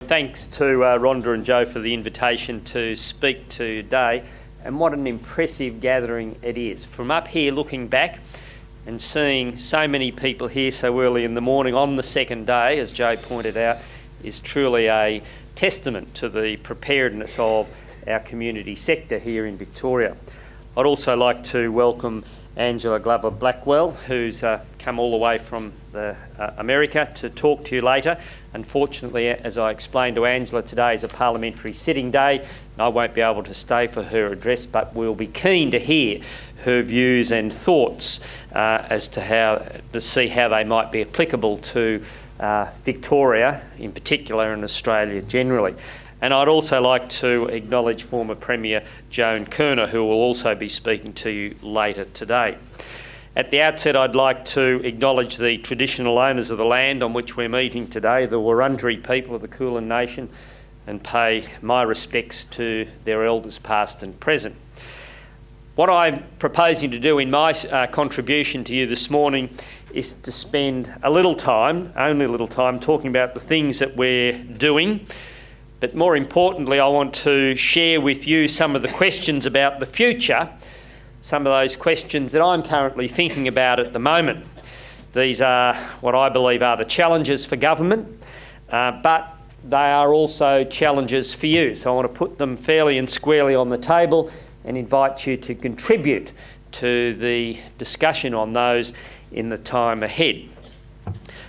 Thanks to Rhonda and Joe for the invitation to speak today, and what an impressive gathering it is. From up here looking back and seeing so many people here so early in the morning on the second day, as Joe pointed out, is truly a testament to the preparedness of our community sector here in Victoria. I'd also like to welcome Angela Glover-Blackwell, who's come all the way from America to talk to you later. Unfortunately, as I explained to Angela, today is a parliamentary sitting day and I won't be able to stay for her address, but we'll be keen to hear her views and thoughts as to see how they might be applicable to Victoria in particular and Australia generally. And I'd also like to acknowledge former Premier Joan Kirner, who will also be speaking to you later today. At the outset, I'd like to acknowledge the traditional owners of the land on which we're meeting today, the Wurundjeri people of the Kulin Nation, and pay my respects to their elders past and present. What I'm proposing to do in my contribution to you this morning is to spend only a little time, talking about the things that we're doing. But more importantly, I want to share with you some of the questions about the future, some of those questions that I'm currently thinking about at the moment. These are what I believe are the challenges for government, but they are also challenges for you. So I want to put them fairly and squarely on the table and invite you to contribute to the discussion on those in the time ahead.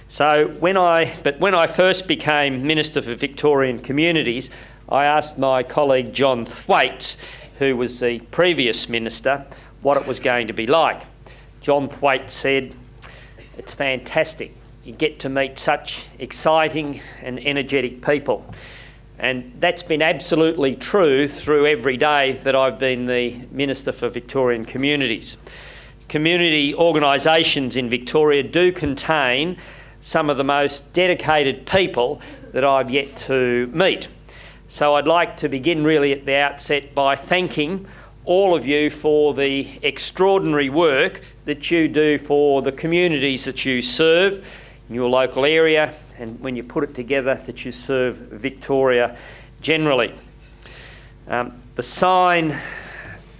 So when I first became Minister for Victorian Communities, I asked my colleague John Thwaites, who was the previous minister, what it was going to be like. John Thwaites said, "It's fantastic. You get to meet such exciting and energetic people." And that's been absolutely true through every day that I've been the Minister for Victorian Communities. Community organisations in Victoria do contain some of the most dedicated people that I've yet to meet. So I'd like to begin really at the outset by thanking all of you for the extraordinary work that you do for the communities that you serve in your local area, and when you put it together, that you serve Victoria generally. The sign,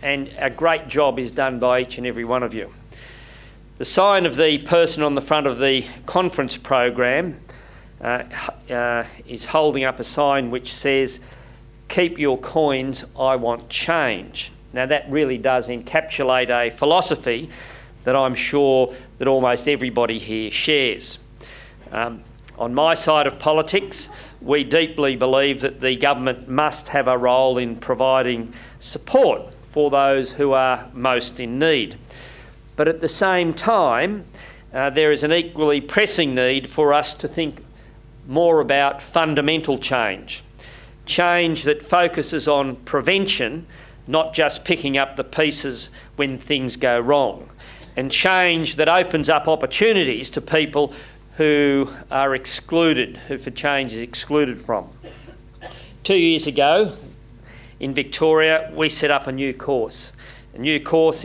and a great job is done by each and every one of you. The sign of the person on the front of the conference program is holding up a sign which says, "Keep your coins, I want change." Now that really does encapsulate a philosophy that I'm sure that almost everybody here shares. On my side of politics, we deeply believe that the government must have a role in providing support for those who are most in need. But at the same time, there is an equally pressing need for us to think more about fundamental change. Change that focuses on prevention, not just picking up the pieces when things go wrong. And change that opens up opportunities to people who are excluded, who for change is excluded from. 2 years ago, in Victoria, we set up a new course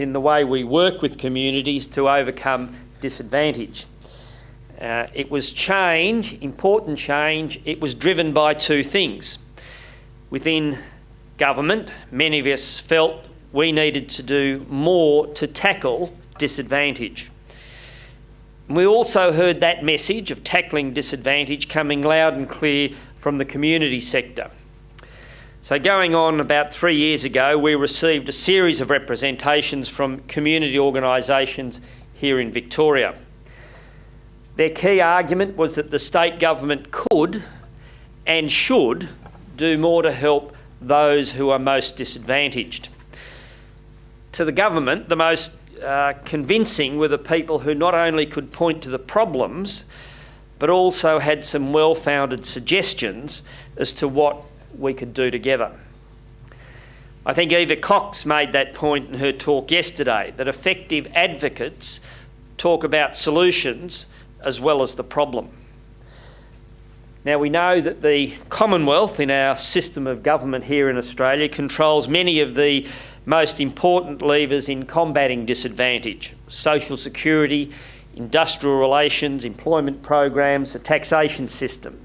in the way we work with communities to overcome disadvantage. It was change, important change. It was driven by two things. Within government, many of us felt we needed to do more to tackle disadvantage. We also heard that message of tackling disadvantage coming loud and clear from the community sector. So going on about 3 years ago, we received a series of representations from community organisations here in Victoria. Their key argument was that the state government could and should do more to help those who are most disadvantaged. To the government, the most convincing were the people who not only could point to the problems, but also had some well-founded suggestions as to what we could do together. I think Eva Cox made that point in her talk yesterday, that effective advocates talk about solutions as well as the problem. Now we know that the Commonwealth in our system of government here in Australia controls many of the most important levers in combating disadvantage: social security, industrial relations, employment programs, the taxation system.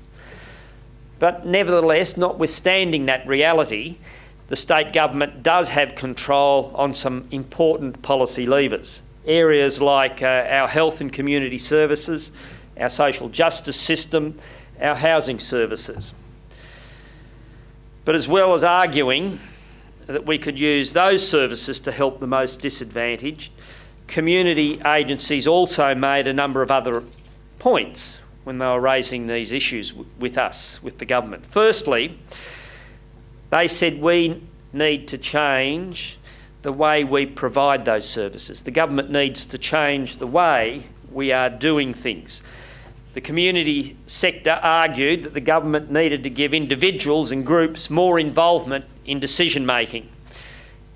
But nevertheless, notwithstanding that reality, the state government does have control on some important policy levers. Areas like our health and community services, our social justice system, our housing services. But as well as arguing that we could use those services to help the most disadvantaged, community agencies also made a number of other points when they were raising these issues with us, with the government. Firstly, they said we need to change the way we provide those services. The government needs to change the way we are doing things. The community sector argued that the government needed to give individuals and groups more involvement in decision making.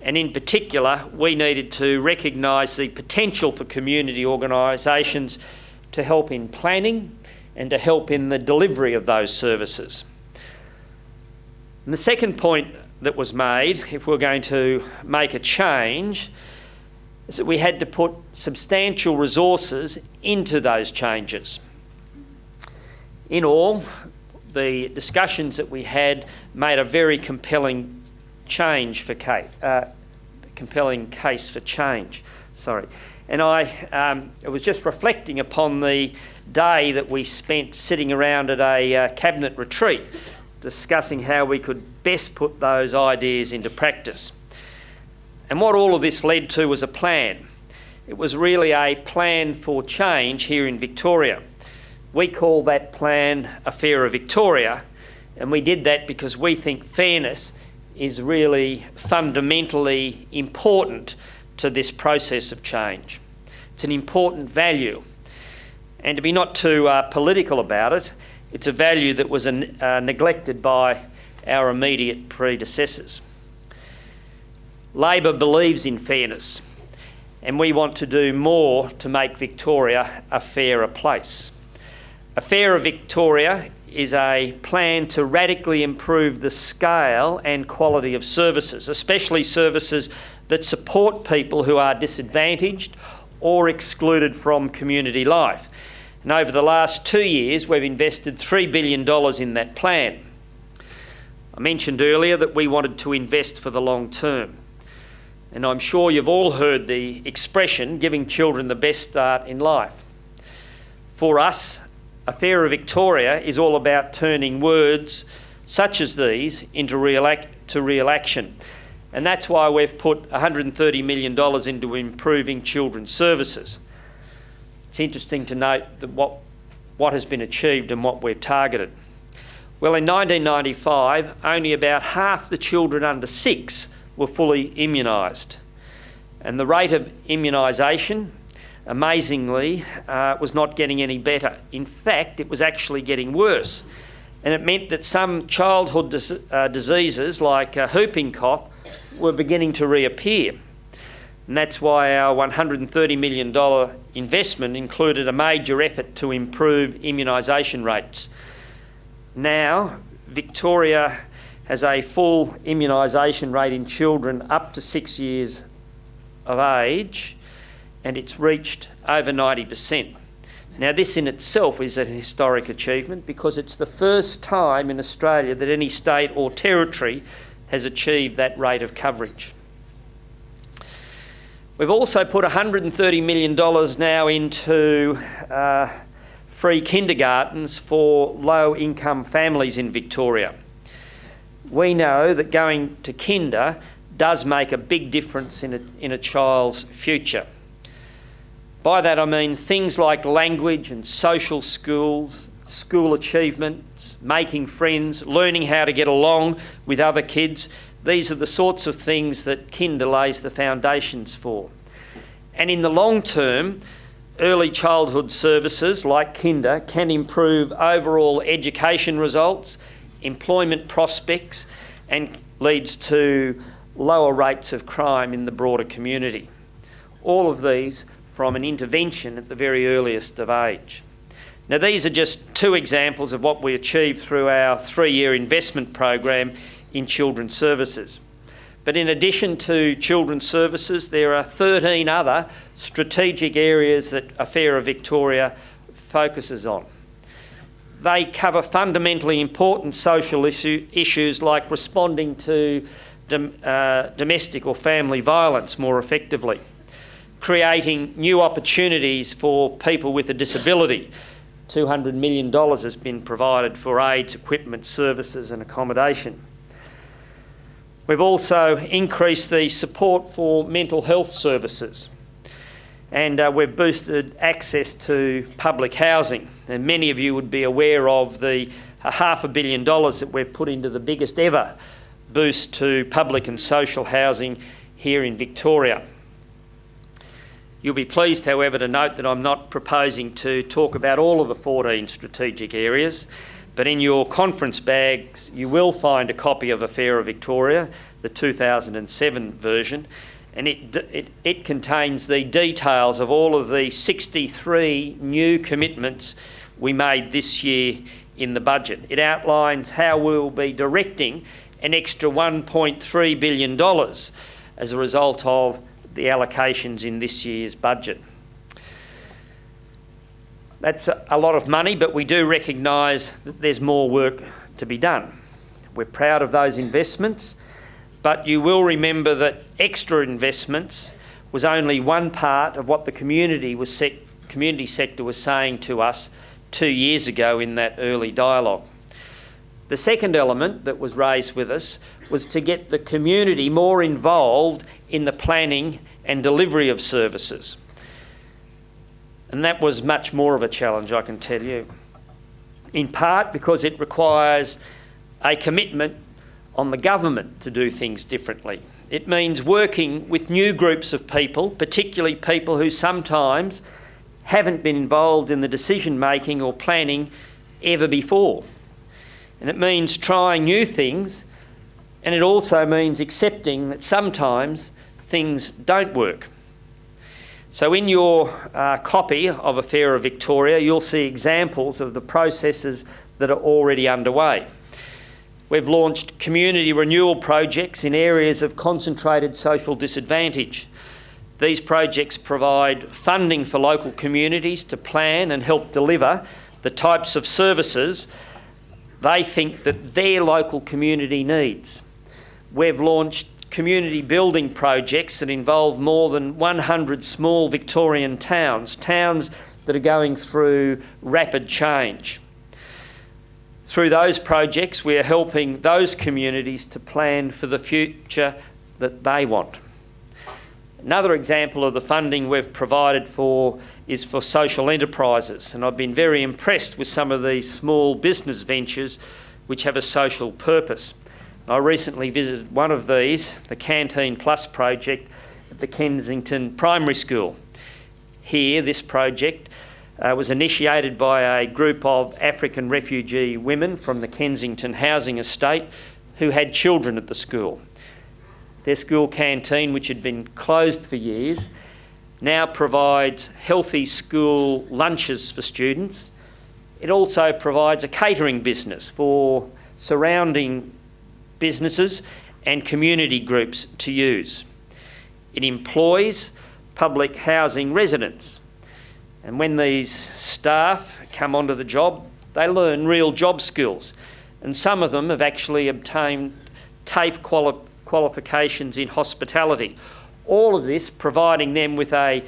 And in particular, we needed to recognise the potential for community organisations to help in planning and to help in the delivery of those services. And the second point that was made, if we're going to make a change, is that we had to put substantial resources into those changes. In all, the discussions that we had made a very compelling case for change. And I was just reflecting upon the day that we spent sitting around at a cabinet retreat, discussing how we could best put those ideas into practice. And what all of this led to was a plan. It was really a plan for change here in Victoria. We call that plan a Fairer Victoria, and we did that because we think fairness is really fundamentally important to this process of change. It's an important value. And to be not too political about it, it's a value that was neglected by our immediate predecessors. Labor believes in fairness, and we want to do more to make Victoria a fairer place. A Fairer Victoria is a plan to radically improve the scale and quality of services, especially services that support people who are disadvantaged or excluded from community life. And over the last 2 years, we've invested $3 billion in that plan. I mentioned earlier that we wanted to invest for the long term. And I'm sure you've all heard the expression, giving children the best start in life. For us, a Fairer Victoria is all about turning words such as these into real action. And that's why we've put $130 million into improving children's services. It's interesting to note that what has been achieved and what we've targeted. Well, in 1995, only about half the children under 6 were fully immunised. And the rate of immunisation, amazingly, was not getting any better. In fact, it was actually getting worse. And it meant that some childhood diseases like whooping cough were beginning to reappear. And that's why our $130 million investment included a major effort to improve immunisation rates. Now, Victoria has a full immunisation rate in children up to 6 years of age, and it's reached over 90%. Now, this in itself is a historic achievement because it's the first time in Australia that any state or territory has achieved that rate of coverage. We've also put $130 million now into free kindergartens for low-income families in Victoria. We know that going to kinder does make a big difference in a child's future. By that I mean things like language and social skills, school achievements, making friends, learning how to get along with other kids. These are the sorts of things that kinder lays the foundations for. And in the long term, early childhood services like kinder can improve overall education results, employment prospects, and leads to lower rates of crime in the broader community. All of these from an intervention at the very earliest of age. Now, these are just 2 examples of what we achieved through our 3-year investment program in children's services. But in addition to children's services, there are 13 other strategic areas that a Fairer Victoria focuses on. they cover fundamentally important social issues like responding to domestic or family violence more effectively, creating new opportunities for people with a disability. $200 million has been provided for aids, equipment, services and accommodation. We've also increased the support for mental health services, and we've boosted access to public housing. And many of you would be aware of the $500 million that we've put into the biggest ever boost to public and social housing here in Victoria. You'll be pleased, however, to note that I'm not proposing to talk about all of the 14 strategic areas, but in your conference bags you will find a copy of A Fairer Victoria, the 2007 version, and it contains the details of all of the 63 new commitments we made this year in the budget. It outlines how we'll be directing an extra $1.3 billion as a result of the allocations in this year's budget. That's a lot of money, but we do recognise that there's more work to be done. We're proud of those investments, but you will remember that extra investments was only one part of what the community sector was saying to us 2 years ago in that early dialogue. The second element that was raised with us was to get the community more involved in the planning and delivery of services. And that was much more of a challenge, I can tell you. In part because it requires a commitment on the government to do things differently. It means working with new groups of people, particularly people who sometimes haven't been involved in the decision making or planning ever before. And it means trying new things, and it also means accepting that sometimes things don't work. So in your copy of A Fairer Victoria, you'll see examples of the processes that are already underway. We've launched community renewal projects in areas of concentrated social disadvantage. These projects provide funding for local communities to plan and help deliver the types of services they think that their local community needs. We've launched community building projects that involve more than 100 small Victorian towns that are going through rapid change. Through those projects, we are helping those communities to plan for the future that they want. Another example of the funding we've provided for is for social enterprises, and I've been very impressed with some of these small business ventures which have a social purpose. I recently visited one of these, the Canteen Plus project at the Kensington Primary School. Here, this project was initiated by a group of African refugee women from the Kensington housing estate who had children at the school. Their school canteen, which had been closed for years, now provides healthy school lunches for students. It also provides a catering business for surrounding businesses and community groups to use. It employs public housing residents, and when these staff come onto the job, they learn real job skills, and some of them have actually obtained TAFE qualifications in hospitality. All of this providing them with a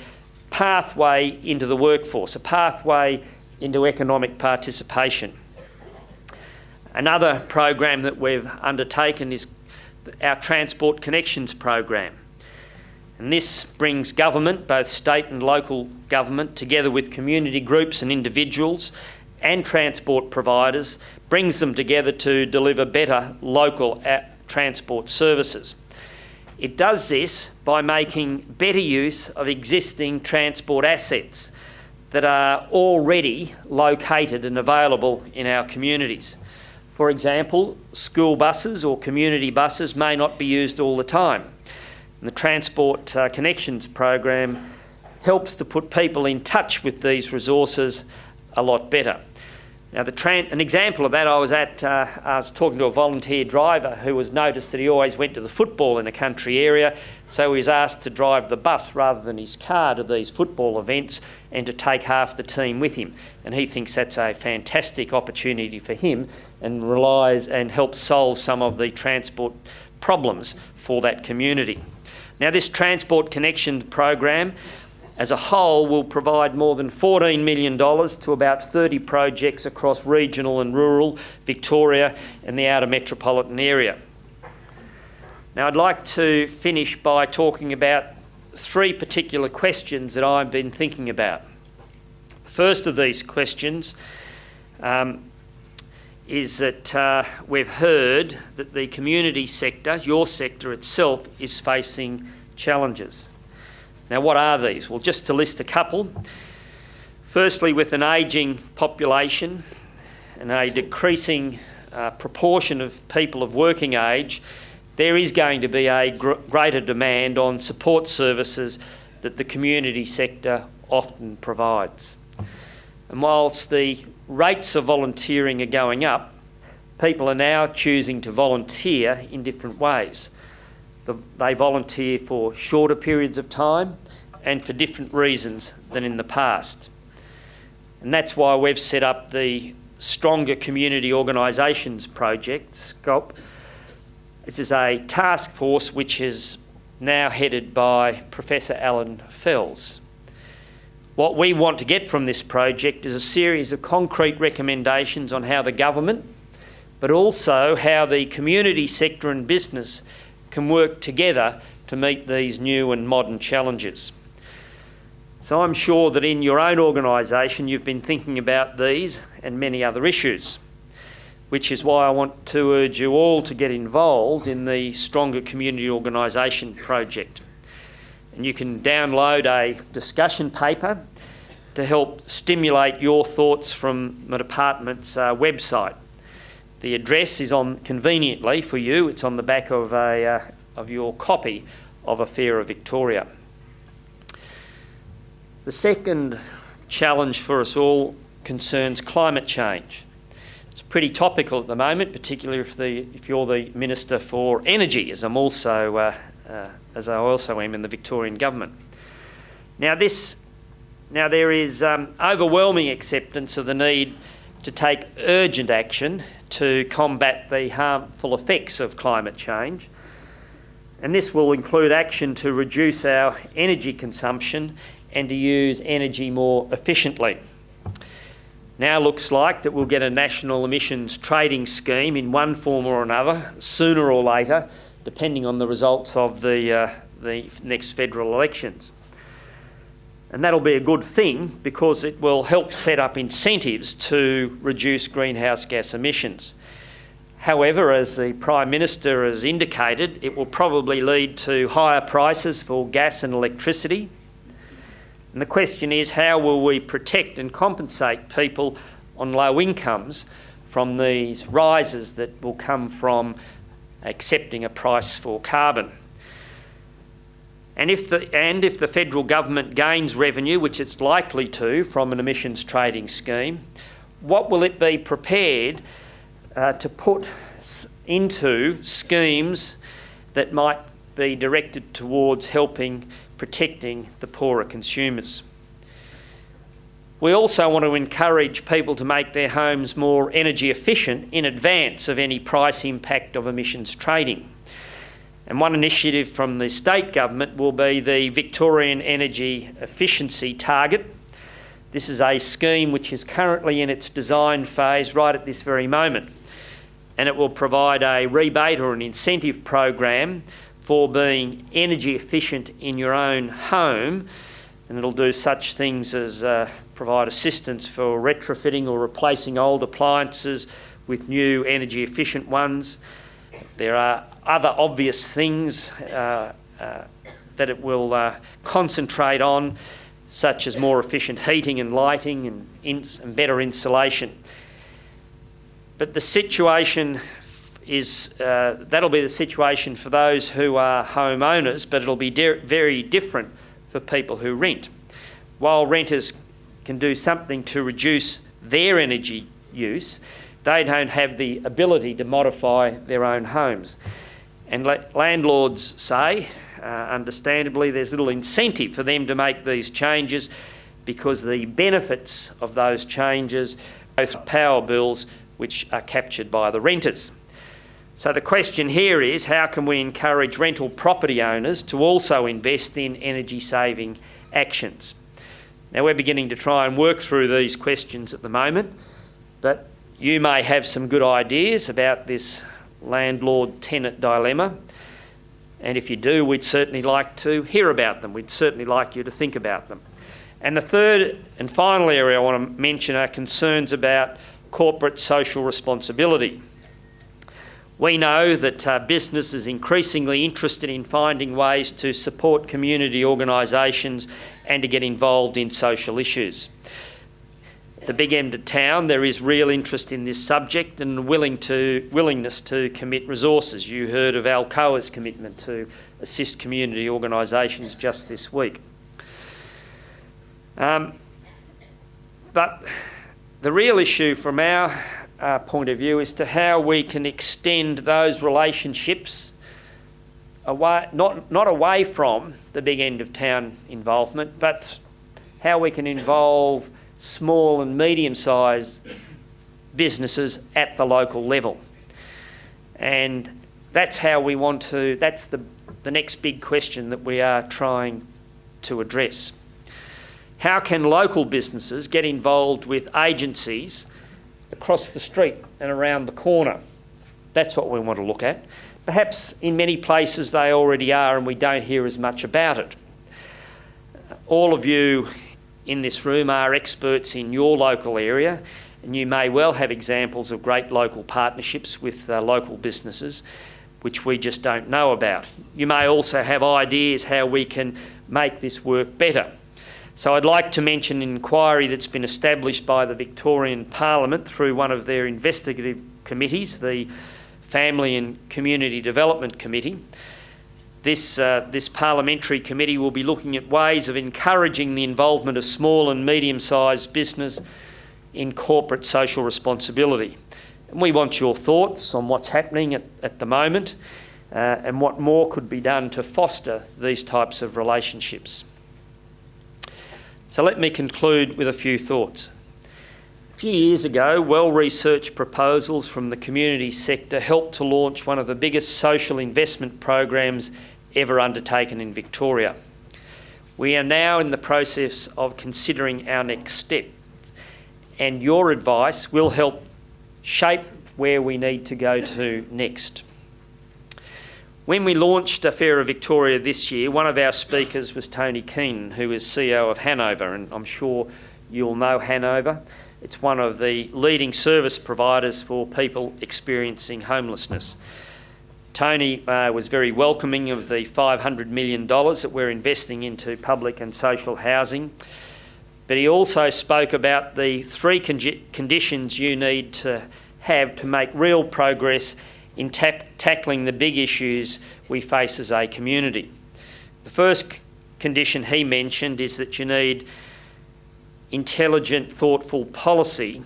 pathway into the workforce, a pathway into economic participation. Another program that we've undertaken is our Transport Connections program. And this brings government, both state and local government, together with community groups and individuals and transport providers, brings them together to deliver better local transport services. It does this by making better use of existing transport assets that are already located and available in our communities. For example, school buses or community buses may not be used all the time. And the Transport Connections program helps to put people in touch with these resources a lot better. Now, an example of that, I was talking to a volunteer driver who was noticed that he always went to the football in a country area, so he was asked to drive the bus rather than his car to these football events and to take half the team with him. And he thinks that's a fantastic opportunity for him and relies and helps solve some of the transport problems for that community. Now, this Transport Connection program as a whole will provide more than $14 million to about 30 projects across regional and rural Victoria and the outer metropolitan area. Now, I'd like to finish by talking about 3 particular questions that I've been thinking about. The first of these questions is that we've heard that the community sector, your sector itself, is facing challenges. Now, what are these? Well, just to list a couple. Firstly, with an ageing population and a decreasing proportion of people of working age, there is going to be a greater demand on support services that the community sector often provides. And whilst the rates of volunteering are going up, people are now choosing to volunteer in different ways. They volunteer for shorter periods of time and for different reasons than in the past. And that's why we've set up the Stronger Community Organisations project, SCOP. This is a task force which is now headed by Professor Alan Fells. What we want to get from this project is a series of concrete recommendations on how the government, but also how the community sector and business can work together to meet these new and modern challenges. So I'm sure that in your own organisation you've been thinking about these and many other issues, which is why I want to urge you all to get involved in the Stronger Community Organisation project. And you can download a discussion paper to help stimulate your thoughts from the department's website. The address is on, conveniently for you, it's on the back of your copy of A Fairer Victoria. The second challenge for us all concerns climate change. It's pretty topical at the moment, particularly if you're the Minister for Energy, as I also am in the Victorian government. Now there is overwhelming acceptance of the need to take urgent action to combat the harmful effects of climate change. And this will include action to reduce our energy consumption and to use energy more efficiently. Now looks like that we'll get a national emissions trading scheme in one form or another, sooner or later, depending on the results of the next federal elections. And that'll be a good thing because it will help set up incentives to reduce greenhouse gas emissions. However, as the Prime Minister has indicated, it will probably lead to higher prices for gas and electricity. And the question is, how will we protect and compensate people on low incomes from these rises that will come from accepting a price for carbon? And if the federal government gains revenue, which it's likely to, from an emissions trading scheme, what will it be prepared to put into schemes that might be directed towards helping protecting the poorer consumers? We also want to encourage people to make their homes more energy efficient in advance of any price impact of emissions trading. And one initiative from the state government will be the Victorian Energy Efficiency Target. This is a scheme which is currently in its design phase right at this very moment. And it will provide a rebate or an incentive program for being energy efficient in your own home. And it'll do such things as provide assistance for retrofitting or replacing old appliances with new energy efficient ones. There are other obvious things that it will concentrate on, such as more efficient heating and lighting and better insulation. But the situation is, that'll be the situation for those who are homeowners, but it'll be very different for people who rent. While renters can do something to reduce their energy use, they don't have the ability to modify their own homes. And landlords say, understandably, there's little incentive for them to make these changes because the benefits of those changes go through power bills which are captured by the renters. So the question here is, how can we encourage rental property owners to also invest in energy-saving actions? Now, we're beginning to try and work through these questions at the moment, but you may have some good ideas about this landlord-tenant dilemma, and if you do, we'd certainly like to hear about them. We'd certainly like you to think about them. And the third and final area I want to mention are concerns about corporate social responsibility. We know that business is increasingly interested in finding ways to support community organisations and to get involved in social issues. At the big end of town, there is real interest in this subject and willingness to commit resources. You heard of Alcoa's commitment to assist community organisations just this week. But the real issue from our point of view is to how we can extend those relationships away, not away from the big end of town involvement, but how we can involve small and medium-sized businesses at the local level. And that's how we want to, that's the next big question that we are trying to address. How can local businesses get involved with agencies across the street and around the corner? That's what we want to look at. Perhaps in many places they already are and we don't hear as much about it. All of you in this room are experts in your local area, and you may well have examples of great local partnerships with local businesses which we just don't know about. You may also have ideas how we can make this work better. So I'd like to mention an inquiry that's been established by the Victorian Parliament through one of their investigative committees, the Family and Community Development Committee. This parliamentary committee will be looking at ways of encouraging the involvement of small and medium-sized business in corporate social responsibility. And we want your thoughts on what's happening at the moment and what more could be done to foster these types of relationships. So let me conclude with a few thoughts. A few years ago, well-researched proposals from the community sector helped to launch one of the biggest social investment programs ever undertaken in Victoria. We are now in the process of considering our next step, and your advice will help shape where we need to go to next. When we launched Fairer Victoria this year, one of our speakers was Tony Keenan, who is CEO of Hanover, and I'm sure you'll know Hanover. It's one of the leading service providers for people experiencing homelessness. Tony was very welcoming of the $500 million that we're investing into public and social housing, but he also spoke about the three conditions you need to have to make real progress in tackling the big issues we face as a community. The first condition he mentioned is that you need intelligent, thoughtful policy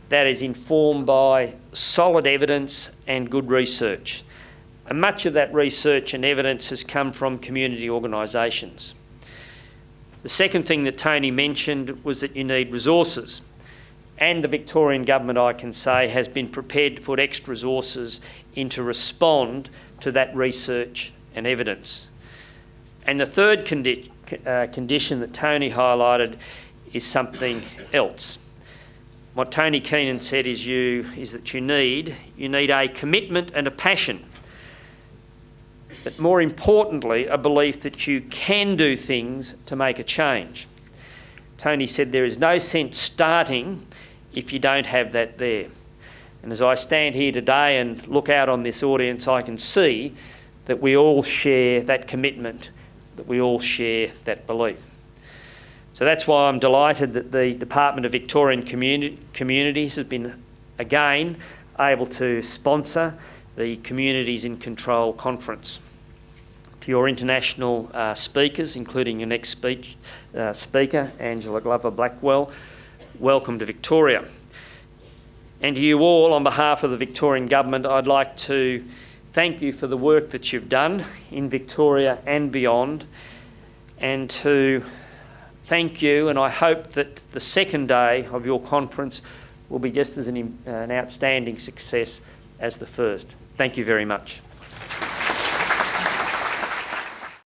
that is informed by solid evidence and good research. And much of that research and evidence has come from community organisations. The second thing that Tony mentioned was that you need resources. And the Victorian government, I can say, has been prepared to put extra resources in to respond to that research and evidence. And the third condition that Tony highlighted is something else. What Tony Keenan said is that you need a commitment and a passion, but more importantly, a belief that you can do things to make a change. Tony said there is no sense starting if you don't have that there. And as I stand here today and look out on this audience, I can see that we all share that commitment, that we all share that belief. So that's why I'm delighted that the Department of Victorian Communities has been, again, able to sponsor the Communities in Control Conference. To your international speakers, including your next speaker, Angela Glover Blackwell, welcome to Victoria. And to you all, on behalf of the Victorian Government, I'd like to thank you for the work that you've done in Victoria and beyond, and to thank you, and I hope that the second day of your conference will be just as an outstanding success as the first. Thank you very much.